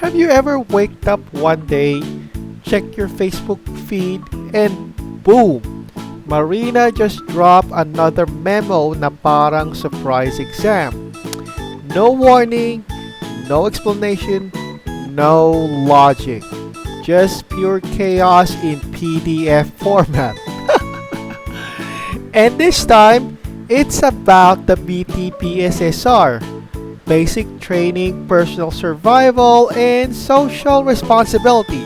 Have you ever waked up one day, check your Facebook feed, and boom! Marina just dropped another memo na parang surprise exam. No warning, no explanation, no logic. Just pure chaos in PDF format. And this time, it's about the PSSR, Basic Training, Personal Survival, and Social Responsibility.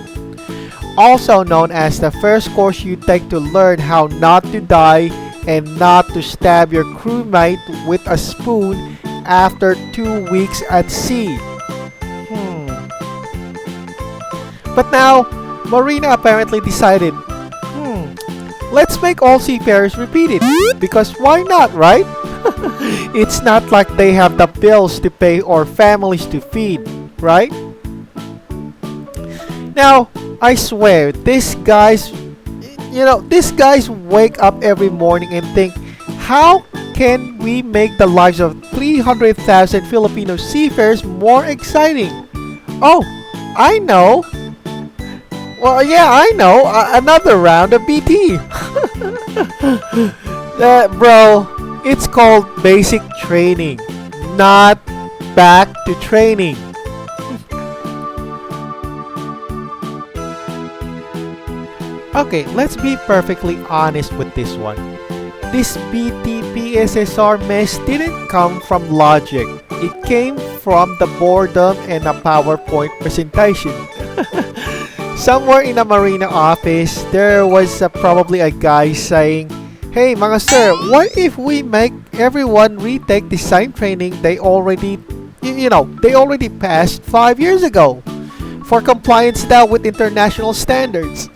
Also known as the first course you take to learn how not to die and not to stab your crewmate with a spoon after 2 weeks at sea. But now, Marina apparently decided, let's make all seafarers repeat it, because why not, right? It's not like they have the bills to pay or families to feed, right? Now, I swear, these guys wake up every morning and think, how can we make the lives of 300,000 Filipino seafarers more exciting? Oh, I know. Well, yeah, I know. Another round of BT. Bro, it's called basic training, not back to training. Okay, let's be perfectly honest with this one. This PSSR mess didn't come from logic. It came from the boredom and a PowerPoint presentation. Somewhere in a Marina office, there was probably a guy saying, "Hey mga sir, what if we make everyone retake design training they already passed 5 years ago for compliance now with international standards?"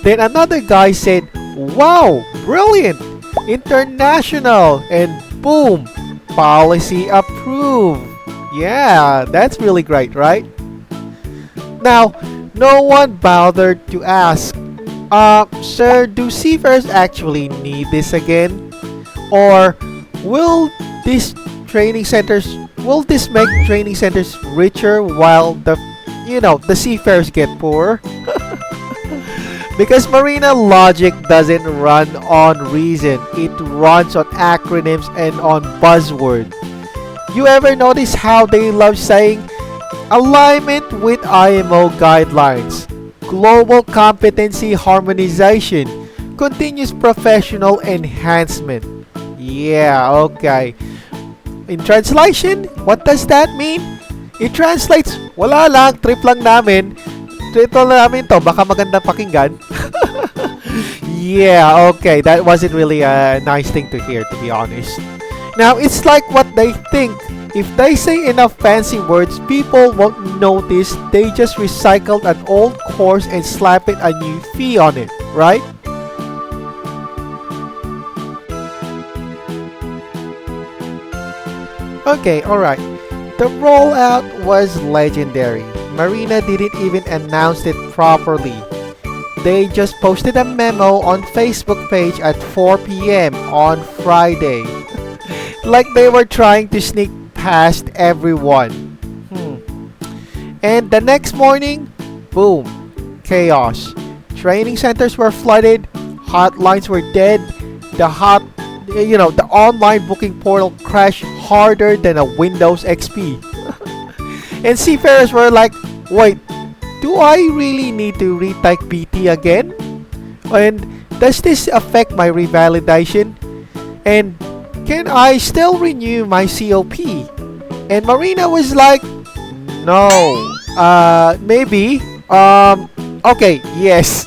Then another guy said, "Wow, brilliant, international," and boom, policy approved. Yeah, that's really great, right? Now, no one bothered to ask, sir, do seafarers actually need this again? Or will this make training centers richer while the seafarers get poor? Because Marina logic doesn't run on reason, it runs on acronyms and on buzzword. You ever notice how they love saying alignment with IMO guidelines, global competency harmonization, continuous professional enhancement? Yeah, okay. In translation, what does that mean? It translates, wala lang, trip lang namin to, baka maganda pakinggan. Yeah, okay, that wasn't really a nice thing to hear, to be honest. Now, it's like what they think. If they say enough fancy words, people won't notice they just recycled an old course and slapped a new fee on it, right? Okay, alright. The rollout was legendary. Marina didn't even announce it properly. They just posted a memo on Facebook page at 4 p.m. on Friday. Like they were trying to sneak past everyone. And the next morning, boom, chaos. Training centers were flooded, hotlines were dead, the online booking portal crashed harder than a Windows XP. And seafarers were like, wait, do I really need to retake BT again? And does this affect my revalidation? And can I still renew my COP? And Marina was like, no, maybe, okay, yes.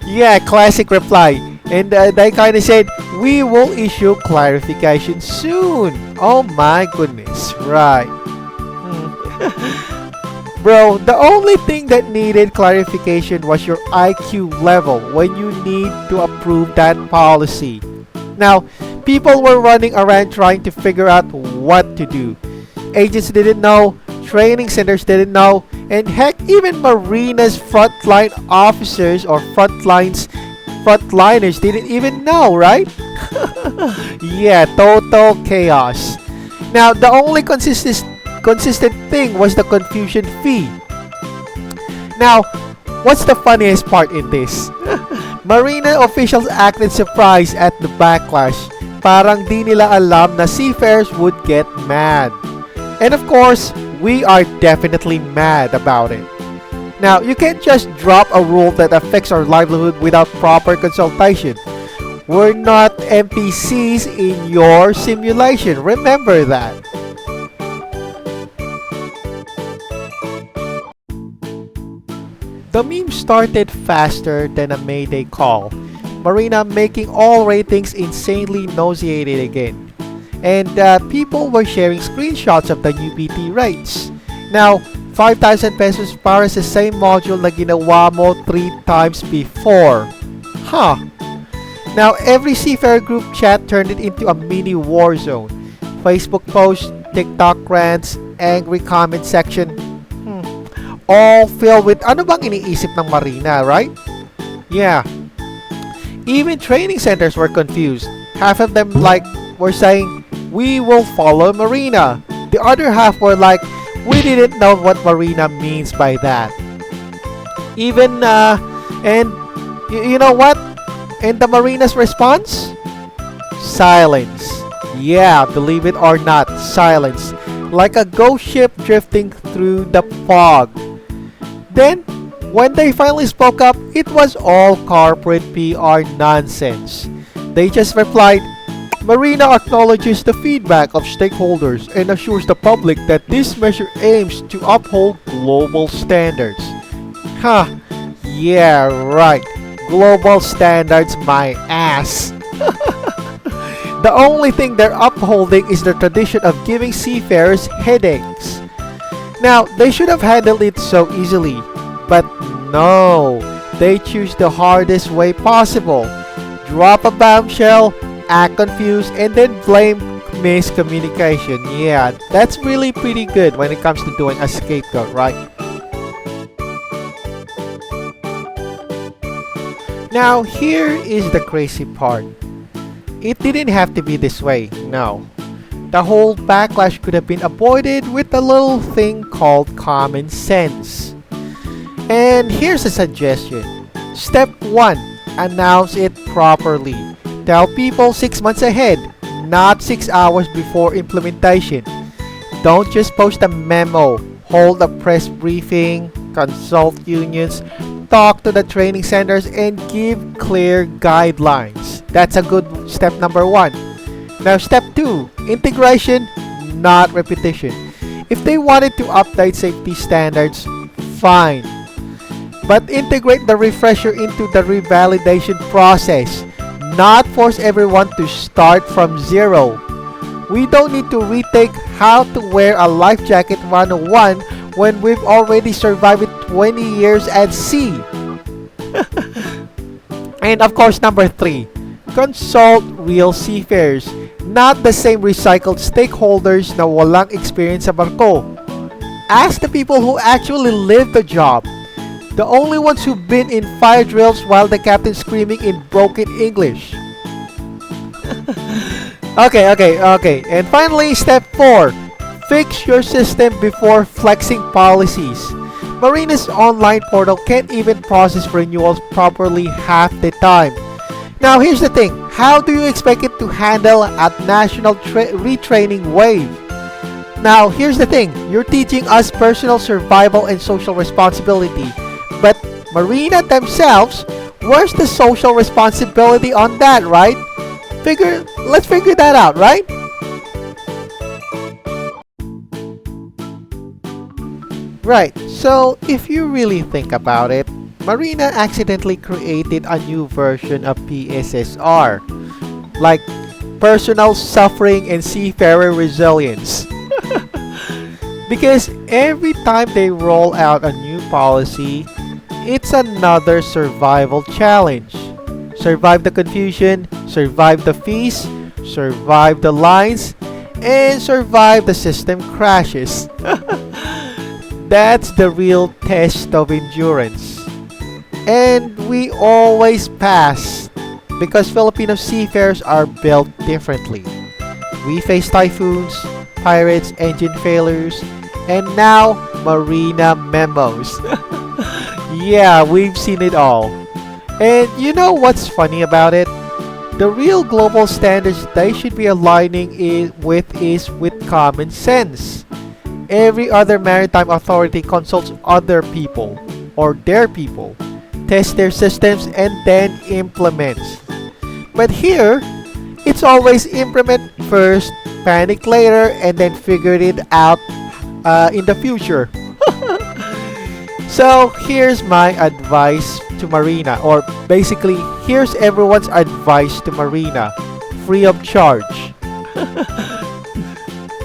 Yeah, classic reply. And they kind of said, we will issue clarification soon. Oh my goodness, right. Bro, the only thing that needed clarification was your IQ level when you need to approve that policy. Now, people were running around trying to figure out what to do. Agents didn't know, training centers didn't know, and heck, even Marina's frontline officers or frontliners didn't even know, right? Yeah, total chaos. Now, the only consistent thing was the confusion fee. Now, what's the funniest part in this? Marina officials acted surprised at the backlash. Parang di nila alam na seafarers would get mad. And of course, we are definitely mad about it. Now, you can't just drop a rule that affects our livelihood without proper consultation. We're not NPCs in your simulation. Remember that. The meme started faster than a Mayday call. Marina making all ratings insanely nauseated again. And people were sharing screenshots of the new PT rates. Now, 5,000 pesos para sa same module na ginawa mo 3 times before. Huh. Now, every seafarer group chat turned it into a mini war zone. Facebook posts, TikTok rants, angry comment section. All filled with ano bang iniisip ng Marina, right? Yeah. Even training centers were confused. Half of them were saying, "We will follow Marina." The other half were like, "We didn't know what Marina means by that." Even and you know what? And the Marina's response? Silence. Yeah, believe it or not, silence. Like a ghost ship drifting through the fog. Then, when they finally spoke up, it was all corporate PR nonsense. They just replied, "Marina acknowledges the feedback of stakeholders and assures the public that this measure aims to uphold global standards." Huh, yeah, right. Global standards, my ass. The only thing they're upholding is the tradition of giving seafarers headaches. Now, they should have handled it so easily, but no, they choose the hardest way possible. Drop a bombshell, act confused, and then blame miscommunication. Yeah, that's really pretty good when it comes to doing a scapegoat, right? Now, here is the crazy part. It didn't have to be this way, no. The whole backlash could have been avoided with a little thing called common sense. And here's a suggestion. Step 1. Announce it properly. Tell people 6 months ahead, not 6 hours before implementation. Don't just post a memo. Hold a press briefing, consult unions, talk to the training centers, and give clear guidelines. That's a good step number 1. Now, step 2, integration, not repetition. If they wanted to update safety standards, fine. But integrate the refresher into the revalidation process, not force everyone to start from zero. We don't need to retake how to wear a life jacket 101 when we've already survived 20 years at sea. And of course, number 3, consult real seafarers. Not the same recycled stakeholders na walang experience sa barko. Ask the people who actually live the job. The only ones who've been in fire drills while the captain's screaming in broken English. Okay. And finally, step 4. Fix your system before flexing policies. Marina's online portal can't even process renewals properly half the time. Now, here's the thing. How do you expect it to handle a national retraining wave? Now, here's the thing. You're teaching us personal survival and social responsibility. But Marina themselves, where's the social responsibility on that, right? Let's figure that out, right? Right, so if you really think about it, Marina accidentally created a new version of PSSR, like personal suffering and seafarer resilience. Because every time they roll out a new policy, it's another survival challenge. Survive the confusion, survive the fees, survive the lines, and survive the system crashes. That's the real test of endurance. And we always pass because Filipino seafarers are built differently. We face typhoons, pirates, engine failures, And now, Marina memos. Yeah, we've seen it all. And you know what's funny about it? The real global standards they should be aligning is with common sense. Every other maritime authority consults other people or their people, tests their systems, and then implements. But here, it's always implement first, panic later, and then figure it out in the future. So here's my advice to Marina, or basically, here's everyone's advice to Marina, free of charge.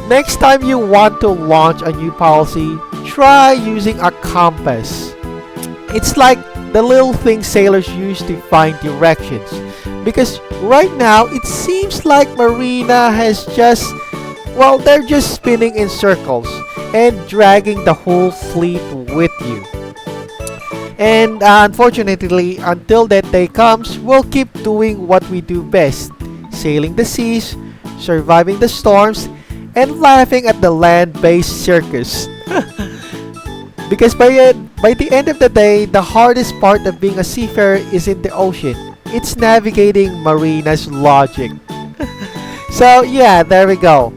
Next time you want to launch a new policy, try using a compass. It's like the little thing sailors use to find directions. Because right now, it seems like Marina has they're just spinning in circles and dragging the whole fleet with you. And unfortunately, until that day comes, we'll keep doing what we do best, sailing the seas, surviving the storms, and laughing at the land-based circus. Because by the end of the day, the hardest part of being a seafarer isn't the ocean. It's navigating Marina's logic. So yeah, there we go.